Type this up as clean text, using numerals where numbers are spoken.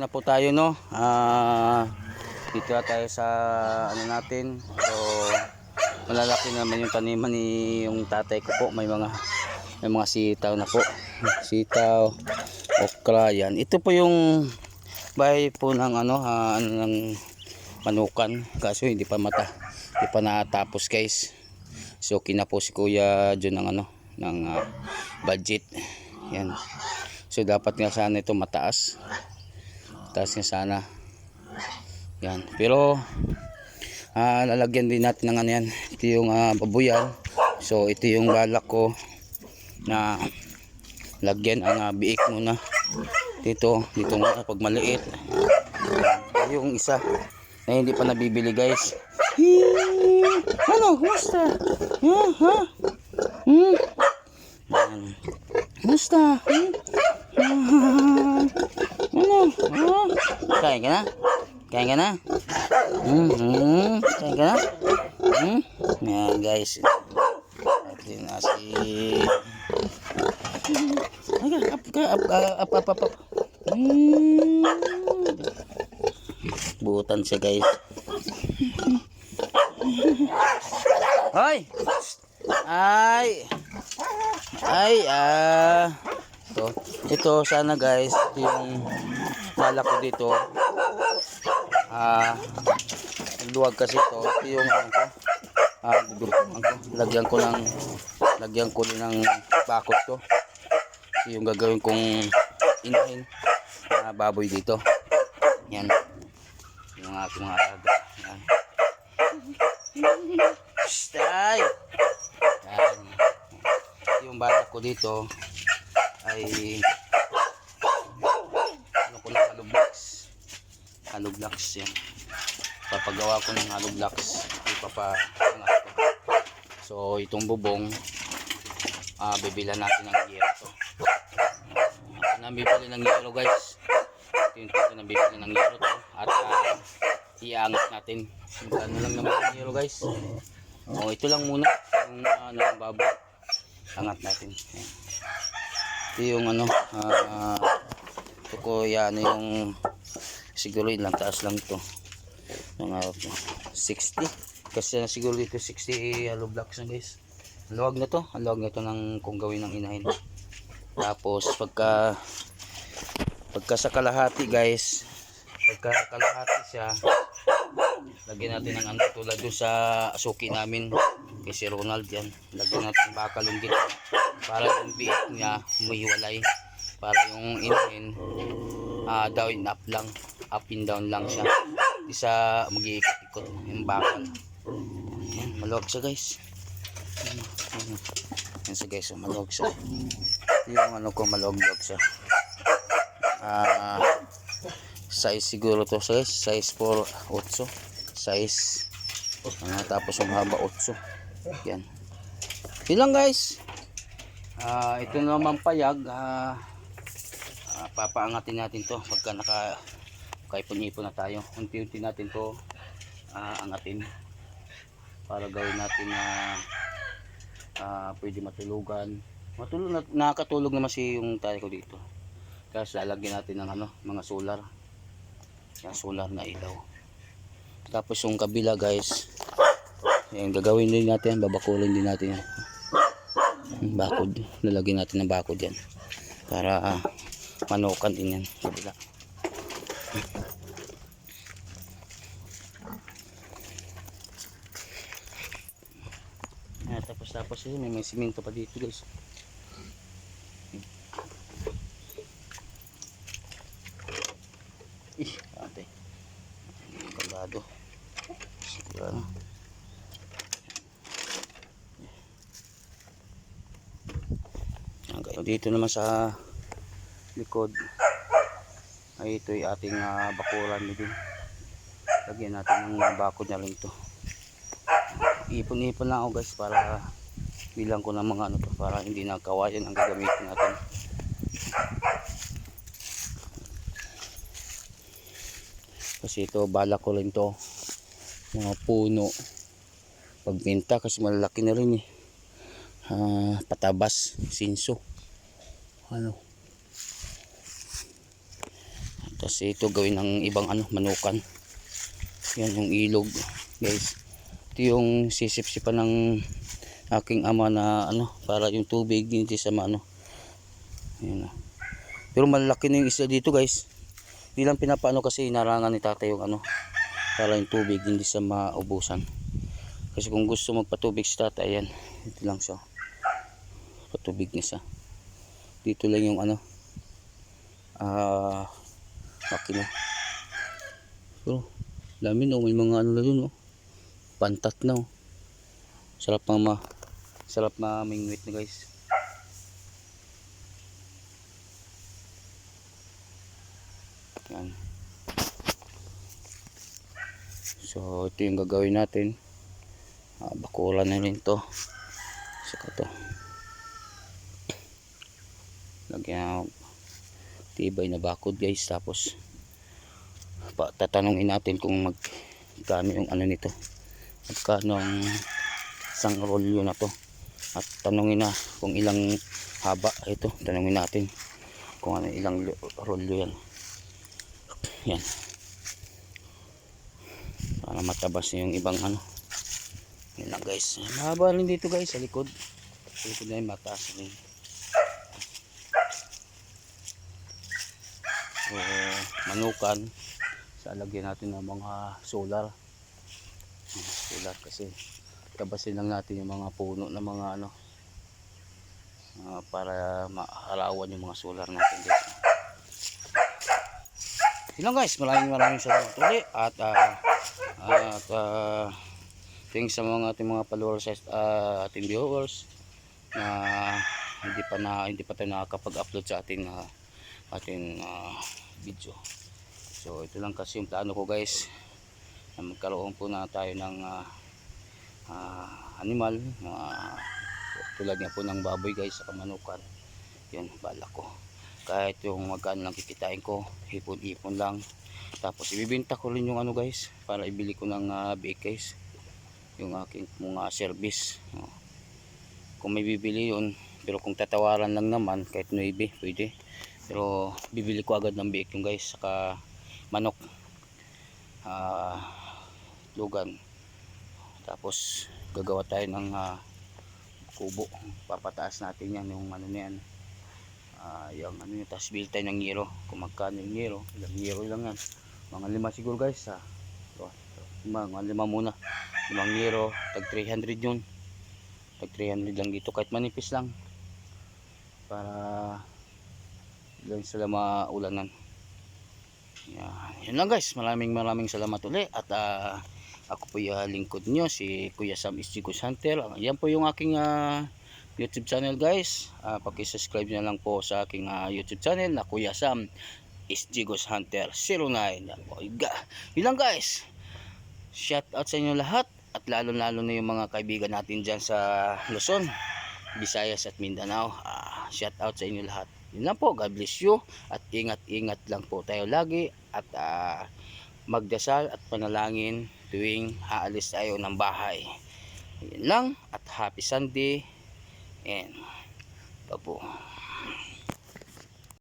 Na po tayo, no. Dito na tayo sa ano natin. So malalaki naman yung taniman ni yung tatay ko po. May mga sitaw na po. Sitaw, okra, yan. Ito po yung bahay po ng ng manukan. Kaso hindi pa natapos, guys. So kina po si Kuya John ng budget. Yan. So dapat nga sana ito mataas. Taas nga sana. Yan. Pero lalagyan din natin ng yan. Ito yung babuyan. So ito yung balak ko na lagyan ang biik muna. Dito muna pag maliit. Yung isa na hindi pa nabibili, guys. Ano? Kumusta? Kumusta? Kain ka na? Kain ka na? Kain ka na? Yan, guys. Ito na si... Up. Butan siya, guys. Hoy! Ito sana, guys, ito yung balak ko dito. Luwag kasi ito yung lagyan ko ng bakod to. Ito yung gagawin kong inahin na baboy dito. Yan yung aking mga alaga. Yan. Stay. Yan. Yung balak ko dito ay hollow blocks yan. Papagawa ko ng hollow blocks. So itong bubong bibilan natin ng yero. Nabibili ng yero, guys. Ito nabibili ng yero to. At iangat natin. Magkano lang naman ng yero, guys. Ito lang muna yung baboy. Angat natin. Ayan. Ito yung ito ko yan yung siguro ilang taas lang to ng 60 kasi siguro dito 60 hollow blocks na, guys. Ang luwag na to ng kung gawin ng inahin. Tapos pagka sa kalahati, guys, pagka kalahati siya, lagyan natin ng tulad dun sa suki namin kay si Ronald. Yan, lagyan natin bakal yung dito para yung biik niya humihiwalay, para yung inahin down up lang, up and down lang siya, di sa mag-iikot-ikot yung bakal. Yan, maluwag siya, guys. Yan siya, guys, maluwag siya. Yung maluwag siya. Size siguro to, size 4-8 size. Tapos yung haba 8. Yan. Yun lang, guys. Ito naman payag. Papaangatin natin to pagka nakaipon-ipon na tayo. Unti-unti natin to angatin para gawin natin na pwede matulugan. Nakakatulog naman si yung tayo ko dito. Kasi lalagyan natin ng mga solar. Yan, solar na ilaw. Tapos yung kabila, guys, yan, gagawin din natin, babakulin din natin yan. Bakod, lalagyan natin ng bakod yan para manukan din yan kabila. Tapos may simento pa dito, guys. Ate. Kagado. Siguro. Dito naman sa likod ay ito ay ating bakuran din. Lagyan natin ng bakod na rin ito. Ipon-ipon na ako, guys, para bilang ko ng mga para hindi na kawayan ang gagamitin natin. Kasi ito balak ko rin to mga puno pagbenta kasi malalaki na rin patabas, sinso. Tapos ito gawin ng ibang ano, manukan. Yan yung ilog guys. Ito yung sisip-sipan ng aking ama na ano, para yung tubig hindi sa ano. Ayan. Pero malaki na yung isla dito guys. Hindi lang pinapaano kasi inarangan ni tatay yung ano, para yung tubig hindi sa maubusan. Kasi kung gusto magpatubig si tatay, ayan, ito lang siya. Patubig niya siya. Dito lang yung ano, makina. So, dami no, may mga ano na dun no. Pantat na oh. Sarap mamingwit na guys. Yan. So ito yung gagawin natin. Bakuran na rin to. Saka to. Lagyan tibay na bakod guys. Tapos tatanungin natin kung magkano yung ano nito. Magkano ang isang rolyo na to. At tanungin na kung ilang haba ito. Tanungin natin kung ano ilang rolyo yan. Yan. Para matabas yung ibang ano. Yan lang guys. Mahaba rin dito guys sa likod. Sa likod na yung mataas rin. So, manukan. Sa lagyan natin ng mga solar. Solar kasi tabasin lang natin yung mga puno na mga ano. Para maarawan yung mga solar natin dito. Yun lang guys, maraming salamat ulit at thanks sa mga ating mga followers ating viewers na hindi pa tayo nakakapag-upload sa ating video. So ito lang kasi yung plano ko guys, na magkaroon po na tayo ng animal tulad nga po ng baboy guys sa kamanukan. Yan balak ko, kahit yung magkano lang kikitain ko, ipon lang. Tapos ibibenta ko rin yung ano guys, para ibili ko ng biik guys, yung aking mga service. Kung may bibili yun, pero kung tatawaran lang naman kahit 9 pwede, pero bibili ko agad ng biik yung guys. Saka manok, lugan. Tapos gagawa tayo ng kubo, papataas natin yan yung ano niyan. Yung ano yun, tapos build tayo ng ngero. Kung magkano yung ngero, ilang ngero lang yan, mga 5 siguro guys. Mga 5 muna, 5 ngero, tag 300 yun, tag 300 lang dito, kahit manipis lang, para lang sila maulanan. Yun lang guys, maraming salamat ulit. At ako po yung lingkod nyo, si Kuya Sam SG Ghost Hunter. Yan po yung aking YouTube channel guys. Paki-subscribe na lang po sa aking YouTube channel na Kuya Sam SG Ghost Hunter 09. Yun lang guys, shout out sa inyo lahat, at lalo na yung mga kaibigan natin dyan sa Luzon, Visayas at Mindanao. Shout out sa inyo lahat. Yun lang po, God bless you, at ingat lang po tayo lagi, at magdasal at panalangin tuwing aalis tayo ng bahay. Yun lang, at happy Sunday and po.